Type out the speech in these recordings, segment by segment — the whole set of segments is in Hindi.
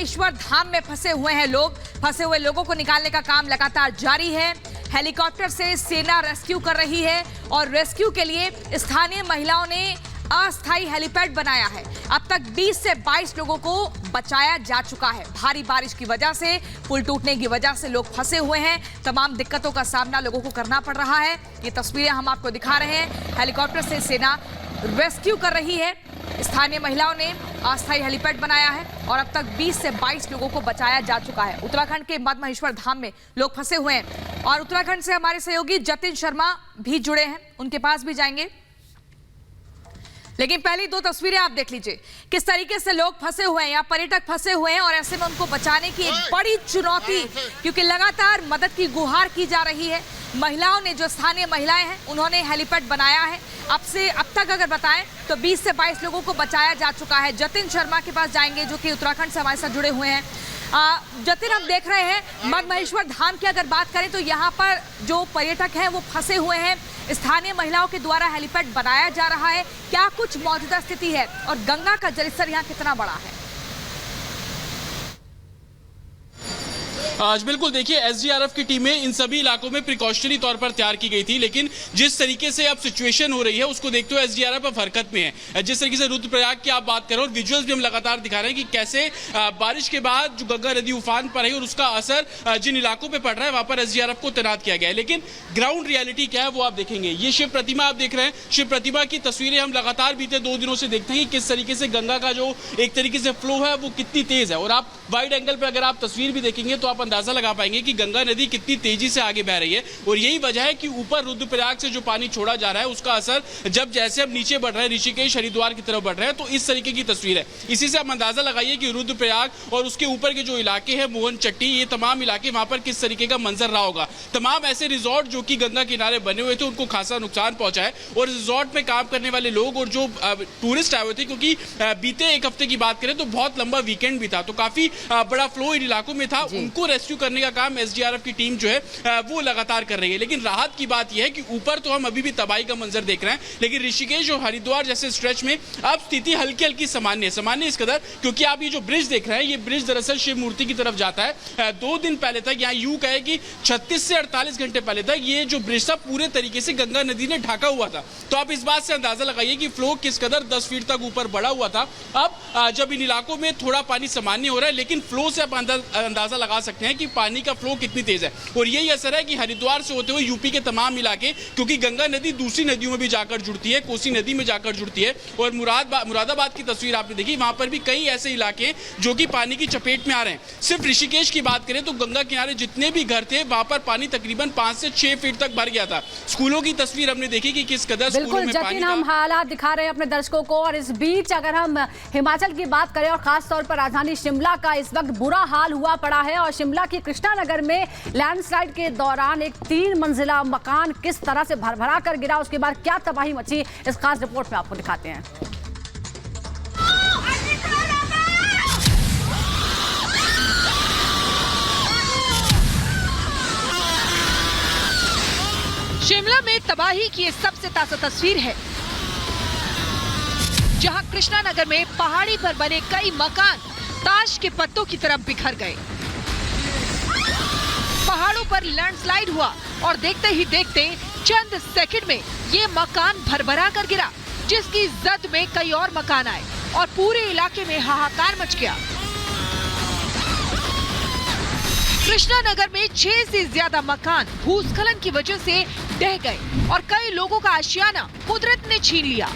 महेश्वर धाम में फंसे हुए हैं लोग। फंसे हुए लोगों को निकालने का काम लगातार जारी है। हेलीकॉप्टर से सेना रेस्क्यू कर रही है और रेस्क्यू के लिए स्थानीय महिलाओं ने अस्थायी हेलीपैड बनाया है। अब तक 20 से 22 लोगों को बचाया जा चुका है। भारी बारिश की वजह से, पुल टूटने की वजह से लोग फंसे हुए हैं। तमाम दिक्कतों का सामना लोगों को करना पड़ रहा है। ये तस्वीरें हम आपको दिखा रहे हैं। हेलीकॉप्टर से सेना रेस्क्यू कर रही है। स्थानीय महिलाओं ने अस्थायी हेलीपैड बनाया है और अब तक 20 से 22 लोगों को बचाया जा चुका है। उत्तराखंड के मद महेश्वर धाम में लोग फंसे हुए हैं और उत्तराखंड से हमारे सहयोगी जतिन शर्मा भी जुड़े हैं, उनके पास भी जाएंगे। लेकिन पहली दो तस्वीरें आप देख लीजिए, किस तरीके से लोग फंसे हुए हैं या पर्यटक फंसे हुए हैं और ऐसे में उनको बचाने की एक बड़ी चुनौती, क्योंकि लगातार मदद की गुहार की जा रही है। महिलाओं ने, जो स्थानीय महिलाएं हैं, उन्होंने हेलीपैड बनाया है। अब तक अगर बताएं तो 20 से 22 लोगों को बचाया जा चुका है। जतिन शर्मा के पास जाएंगे जो कि उत्तराखंड से हमारे साथ जुड़े हुए हैं। जतिन, हम देख रहे हैं मद महेश्वर धाम की अगर बात करें तो यहाँ पर जो पर्यटक हैं वो फंसे हुए हैं। स्थानीय महिलाओं के द्वारा हेलीपैड बनाया जा रहा है। क्या कुछ मौजूदा स्थिति है और गंगा का जलस्तर यहाँ कितना बड़ा है? आज बिल्कुल देखिए, एसडीआरएफ की टीमें इन सभी इलाकों में प्रिकॉशनरी तौर पर तैयार की गई थी, लेकिन जिस तरीके से अब सिचुएशन हो रही है उसको देखते हुए एसडीआरएफ अब हरकत में है। जिस तरीके से रुद्रप्रयाग की आप बात करें और विजुअल्स भी हम लगातार दिखा रहे हैं कि कैसे बारिश के बाद जो गंगा नदी उफान पर है और उसका असर जिन इलाकों पर पड़ रहा है वहां पर एसडीआरएफ को तैनात किया गया है। लेकिन ग्राउंड रियलिटी क्या है वो आप देखेंगे। ये शिव प्रतिमा आप देख रहे हैं, शिव प्रतिमा की तस्वीरें हम लगातार बीते 2 दिनों से देखते हैं कि किस तरीके से गंगा का जो एक तरीके से फ्लो है वो कितनी तेज है। और आप वाइड एंगल पर अगर आप तस्वीर भी देखेंगे तो आप अंदाजा लगा पाएंगे कि गंगा नदी कितनी तेजी से आगे बह रही है। और यही वजह है कि ऊपर रुद्रप्रयाग से जो पानी छोड़ा जा रहा है उसका असर जब जैसे अब नीचे बढ़ रहा है, ऋषिकेश हरिद्वार की तरफ बढ़ रहा है, तो इस तरीके की तस्वीर है। इसी से आप अंदाजा लगाइए कि रुद्रप्रयाग और उसके ऊपर के जो इलाके हैं, मोहन चट्टी, ये तमाम इलाके वहां पर किस तरीके का मंजर रहा होगा। तमाम ऐसे रिजॉर्ट जो कि गंगा किनारे बने हुए थे उनको खासा नुकसान पहुंचा है। और रिजॉर्ट में काम करने वाले लोग और जो टूरिस्ट आए हुए थे, क्योंकि बीते एक हफ्ते की बात करें तो बहुत लंबा वीकेंड भी था, तो काफी बड़ा फ्लो इन इलाकों में था। उनको रेस्क्यू करने का काम एसडीआरएफ की टीम जो है वो लगातार कर रही है। लेकिन राहत की बात यह है कि ऊपर तो हम अभी भी तबाही का मंजर देख रहे हैं, लेकिन ऋषिकेश और हरिद्वार जैसे स्ट्रेच में अब स्थिति हल्की हल्की सामान्य इस कदर, क्योंकि आप ये जो ब्रिज देख रहे हैं, ये ब्रिज दरअसल शिव मूर्ति की तरफ जाता है। 2 दिन पहले तक, यहाँ यूं कहे कि 36 से 48 घंटे पहले तक ये जो ब्रिज था पूरे तरीके से गंगा नदी ने ढका हुआ था। तो आप इस बात से अंदाजा लगाइए कि फ्लो किस कदर 10 फीट तक ऊपर बढ़ा हुआ था। अब जब इन इलाकों में थोड़ा पानी सामान्य हो रहा है, लेकिन फ्लो से आप अंदाजा लगा सकते हैं कि पानी का फ्लो कितनी तेज है। और यही असर है कि हरिद्वार से होते हुए यूपी के तमाम इलाके, क्योंकि गंगा नदी दूसरी नदियों में भी जाकर जुड़ती है, कोसी नदी में जाकर जुड़ती है। और मुरादाबाद की तस्वीर आपने देखी, वहां पर भी कई ऐसे इलाके जो कि पानी की चपेट में आ रहे हैं। सिर्फ ऋषिकेश की बात करें तो गंगा किनारे जितने भी घर थे वहां पर पानी तकरीबन 5 से 6 फीट तक भर गया था। स्कूलों की तस्वीर हमने देखी कि किस कदर स्कूलों में पानी, हम हालात दिखा रहे हैं अपने दर्शकों को। और इस बीच अगर हम हिमाचल की बात करें और खास तौर पर राजधानी शिमला का इस वक्त बुरा हाल हुआ पड़ा है। और शिमला की कृष्णानगर में लैंडस्लाइड के दौरान एक 3 मंजिला मकान किस तरह से भरभरा कर गिरा, उसके बाद क्या तबाही मची, इस खास रिपोर्ट में आपको दिखाते हैं। शिमला में तबाही की ये सबसे ताज़ा तस्वीर है, जहां कृष्णानगर में पहाड़ी पर बने कई मकान ताश के पत्तों की तरफ बिखर गए। पहाड़ों पर लैंडस्लाइड हुआ और देखते ही देखते चंद सेकंड में ये मकान भरभरा कर गिरा, जिसकी जद में कई और मकान आए और पूरे इलाके में हाहाकार मच गया। कृष्णानगर में 6 से ज्यादा मकान भूस्खलन की वजह से ढह गए और कई लोगों का आशियाना कुदरत ने छीन लिया।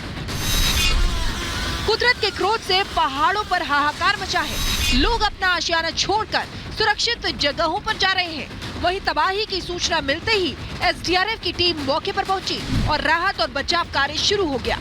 कुदरत के क्रोध से पहाड़ों पर हाहाकार मचा है। लोग अपना आशियाना छोड़कर सुरक्षित जगहों पर जा रहे हैं। वहीं तबाही की सूचना मिलते ही एसडीआरएफ की टीम मौके पर पहुंची और राहत और बचाव कार्य शुरू हो गया।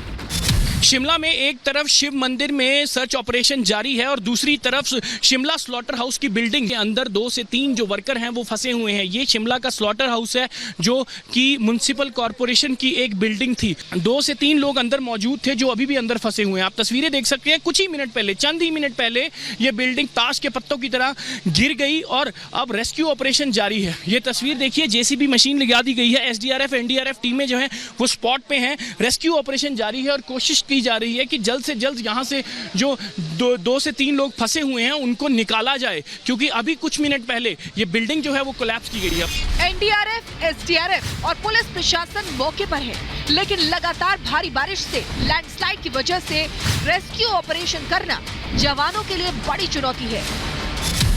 शिमला में एक तरफ शिव मंदिर में सर्च ऑपरेशन जारी है और दूसरी तरफ शिमला स्लॉटर हाउस की बिल्डिंग के अंदर 2 से 3 जो वर्कर हैं वो फंसे हुए हैं। ये शिमला का स्लॉटर हाउस है जो कि म्युनिसिपल कॉर्पोरेशन की एक बिल्डिंग थी। 2 से 3 लोग अंदर मौजूद थे जो अभी भी अंदर फंसे हुए हैं। आप तस्वीरें देख सकते हैं, कुछ ही मिनट पहले, चंद ही मिनट पहले ये बिल्डिंग ताश के पत्तों की तरह गिर गई और अब रेस्क्यू ऑपरेशन जारी है। ये तस्वीर देखिए, जेसीबी मशीन लगा दी गई है। एसडीआरएफ एनडीआरएफ टीमें जो है वो स्पॉट पे हैं। रेस्क्यू ऑपरेशन जारी है और कोशिश की जा रही है कि जल्द से जल्द यहाँ से जो दो से तीन लोग फंसे हुए हैं उनको निकाला जाए, क्योंकि अभी कुछ मिनट पहले ये बिल्डिंग जो है वो कोलैप्स की गई है। एनडीआरएफ, एसडीआरएफ और पुलिस प्रशासन मौके पर है, लेकिन लगातार भारी बारिश से लैंडस्लाइड की वजह से रेस्क्यू ऑपरेशन करना जवानों के लिए बड़ी चुनौती है।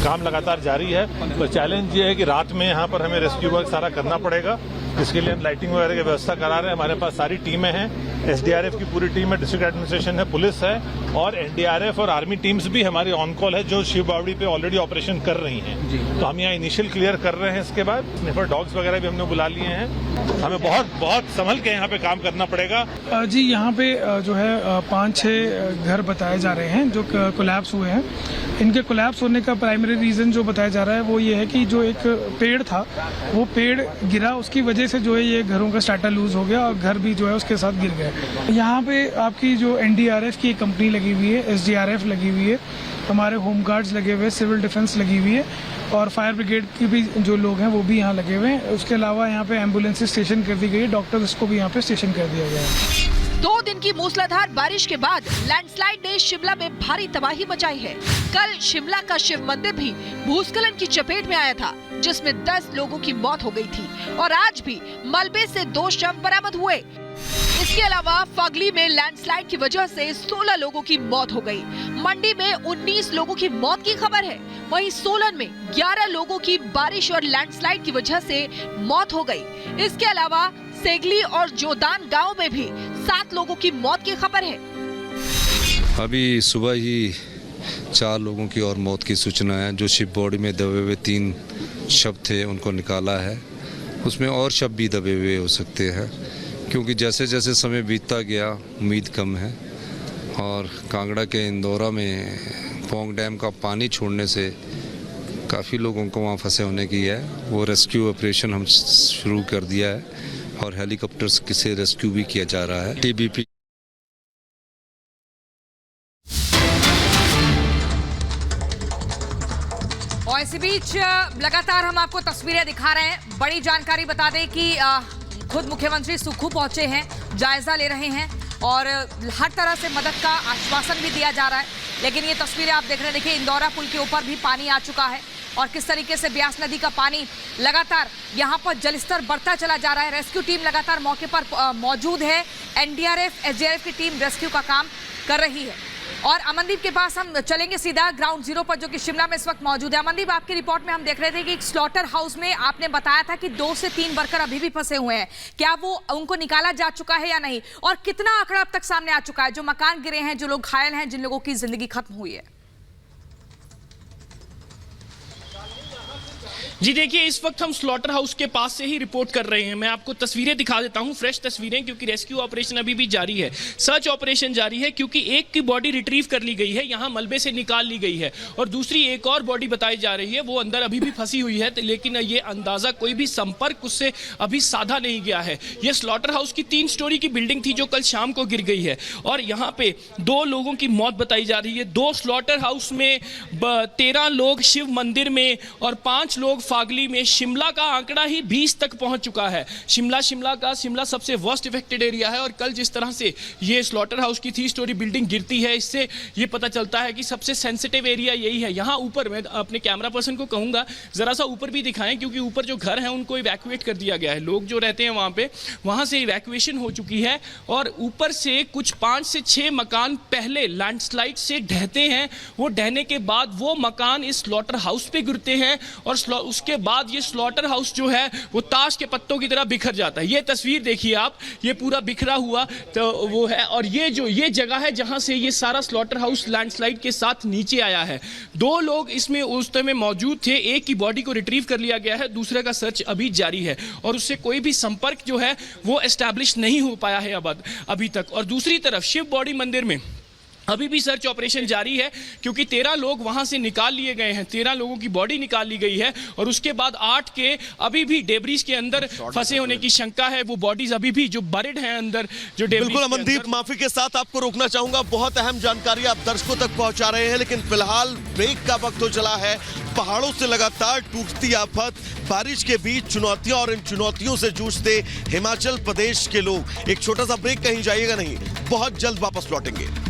काम लगातार जारी है, पर चैलेंज ये है कि रात में यहाँ पर हमें रेस्क्यू वर्क सारा करना पड़ेगा, जिसके लिए हम लाइटिंग वगैरह की व्यवस्था करा रहे हैं। हमारे पास सारी टीमें हैं, एसडीआरएफ की पूरी टीम है, डिस्ट्रिक्ट एडमिनिस्ट्रेशन है, पुलिस है और एनडीआरएफ और आर्मी टीम्स भी हमारी ऑन कॉल है, जो शिव बावड़ी पे ऑलरेडी ऑपरेशन कर रही हैं। तो हम यहाँ इनिशियल क्लियर कर रहे हैं। इसके बाद स्निफर डॉग्स वगैरह भी हमने बुला लिए हैं। हमें बहुत संभल के यहाँ पे काम करना पड़ेगा। जी, यहाँ पे जो है 5-6 घर बताए जा रहे हैं जो कोलैप्स हुए हैं। इनके कोलैप्स होने का प्राइमरी रीज़न जो बताया जा रहा है वो ये है कि जो एक पेड़ था वो पेड़ गिरा, उसकी वजह से जो है ये घरों का स्टार्टर लूज हो गया और घर भी जो है उसके साथ गिर गए। यहाँ पे आपकी जो एनडीआरएफ की एक कंपनी लगी हुई है, एसडीआरएफ लगी हुई है, हमारे होम गार्ड्स लगे हुए, सिविल डिफेंस लगी हुई है और फायर ब्रिगेड की भी जो लोग हैं वो भी यहाँ लगे हुए हैं। उसके अलावा यहाँ पे एम्बुलेंस स्टेशन कर दी गई है, डॉक्टर्स को भी यहाँ पे स्टेशन कर दिया गया है। 2 दिन की मूसलाधार बारिश के बाद लैंडस्लाइड ने शिमला में भारी तबाही मचाई है। कल शिमला का शिव मंदिर भी भूस्खलन की चपेट में आया था, जिसमें 10 लोगों की मौत हो गई थी और आज भी मलबे से 2 शव बरामद हुए। इसके अलावा फागली में लैंडस्लाइड की वजह से 16 लोगों की मौत हो गई। मंडी में 19 लोगों की मौत की खबर है। वहीं सोलन में 11 लोगों की बारिश और लैंडस्लाइड की वजह से मौत हो गई। इसके अलावा सेगली और जोदान गांव में भी 7 लोगों की मौत की खबर है। अभी सुबह ही 4 लोगों की और मौत की सूचना है। जो शिप बॉडी में दबे हुए 3 शव थे उनको निकाला है। उसमें और शव भी दबे हुए हो सकते हैं, क्योंकि जैसे जैसे समय बीतता गया उम्मीद कम है। और कांगड़ा के इंदौरा में पोंग डैम का पानी छोड़ने से काफ़ी लोगों को वहाँ फंसे होने की है। वो रेस्क्यू ऑपरेशन हम शुरू कर दिया है और हेलीकॉप्टर से रेस्क्यू भी किया जा रहा है। टीबीपी और इसी बीच लगातार हम आपको तस्वीरें दिखा रहे हैं। बड़ी जानकारी बता दें कि खुद मुख्यमंत्री सुक्खू पहुंचे हैं, जायजा ले रहे हैं और हर तरह से मदद का आश्वासन भी दिया जा रहा है। लेकिन ये तस्वीरें आप देख रहे हैं, देखिए इंदौरा पुल के ऊपर भी पानी आ चुका है और किस तरीके से ब्यास नदी का पानी लगातार यहाँ पर जलस्तर बढ़ता चला जा रहा है। रेस्क्यू टीम लगातार मौके पर मौजूद है। एनडीआरएफ, एसडीआरएफ की टीम रेस्क्यू का काम कर रही है। और अमनदीप के पास हम चलेंगे सीधा ग्राउंड जीरो पर, जो कि शिमला में इस वक्त मौजूद है। अमनदीप, आपकी रिपोर्ट में हम देख रहे थे कि एक स्लॉटर हाउस में आपने बताया था कि 2 से 3 वर्कर अभी भी फंसे हुए हैं। क्या वो उनको निकाला जा चुका है या नहीं, और कितना आंकड़ा अब तक सामने आ चुका है जो मकान गिरे हैं, जो लोग घायल हैं, जिन लोगों की जिंदगी खत्म हुई है? जी देखिए, इस वक्त हम स्लॉटर हाउस के पास से ही रिपोर्ट कर रहे हैं। मैं आपको तस्वीरें दिखा देता हूं, फ्रेश तस्वीरें, क्योंकि रेस्क्यू ऑपरेशन अभी भी जारी है। सर्च ऑपरेशन जारी है, क्योंकि एक की बॉडी रिट्रीव कर ली गई है, यहां मलबे से निकाल ली गई है और दूसरी एक और बॉडी बताई जा रही है, वो अंदर अभी भी फंसी हुई है। लेकिन ये अंदाजा कोई भी संपर्क उससे अभी साधा नहीं गया है। यह स्लॉटर हाउस की 3 स्टोरी की बिल्डिंग थी जो कल शाम को गिर गई है और यहाँ पे 2 लोगों की मौत बताई जा रही है। 2 स्लॉटर हाउस में, 13 लोग शिव मंदिर में और 5 लोग फागली में। शिमला का आंकड़ा ही 20 तक पहुंच चुका है। शिमला सबसे वर्स्ट इफेक्टेड एरिया है और कल जिस तरह से ये स्लॉटर हाउस की 3 स्टोरी बिल्डिंग गिरती है, इससे ये पता चलता है कि सबसे सेंसिटिव एरिया यही है। यहाँ ऊपर मैं अपने कैमरा पर्सन को कहूँगा जरा सा ऊपर भी दिखाएं, क्योंकि ऊपर जो घर हैं उनको इवैक्यूएट कर दिया गया है। लोग जो रहते हैं वहाँ पे, वहाँ से इवैक्यूएशन हो चुकी है और ऊपर से कुछ 5 से 6 मकान पहले लैंडस्लाइड से ढहते हैं। वो ढहने के बाद वो मकान इस स्लॉटर हाउस पे गिरते हैं और उसके बाद ये स्लॉटर हाउस जो है वो ताश के पत्तों की तरह बिखर जाता है। ये तस्वीर देखिए आप, ये पूरा बिखरा हुआ तो वो है। और ये जगह है जहां से ये सारा स्लॉटर हाउस लैंडस्लाइड के साथ नीचे आया है। 2 लोग इसमें उस समय मौजूद थे, एक की बॉडी को रिट्रीव कर लिया गया है, दूसरे का सर्च अभी जारी है और उससे कोई भी संपर्क जो है वो एस्टैब्लिश नहीं हो पाया है अभी तक। और दूसरी तरफ शिव बॉडी मंदिर में अभी भी सर्च ऑपरेशन जारी है क्योंकि 13 लोग वहां से निकाल लिए गए हैं, 13 लोगों की बॉडी निकाल ली गई है और उसके बाद 8 के अभी भी डेब्रीज के अंदर फंसे होने की शंका है। वो बॉडीज अभी भी जो बरिड हैं अंदर जो डेब्रीज। बिल्कुल अमनदीप, माफी के साथ आपको रोकना चाहूंगा, बहुत अहम जानकारी आप दर्शकों तक पहुंचा रहे हैं, लेकिन फिलहाल ब्रेक का वक्त हो चला है। पहाड़ों से लगातार टूटती आफत, बारिश के बीच चुनौतियां और इन चुनौतियों से जूझते हिमाचल प्रदेश के लोग। एक छोटा सा ब्रेक, कहीं जाइएगा नहीं, बहुत जल्द वापस लौटेंगे।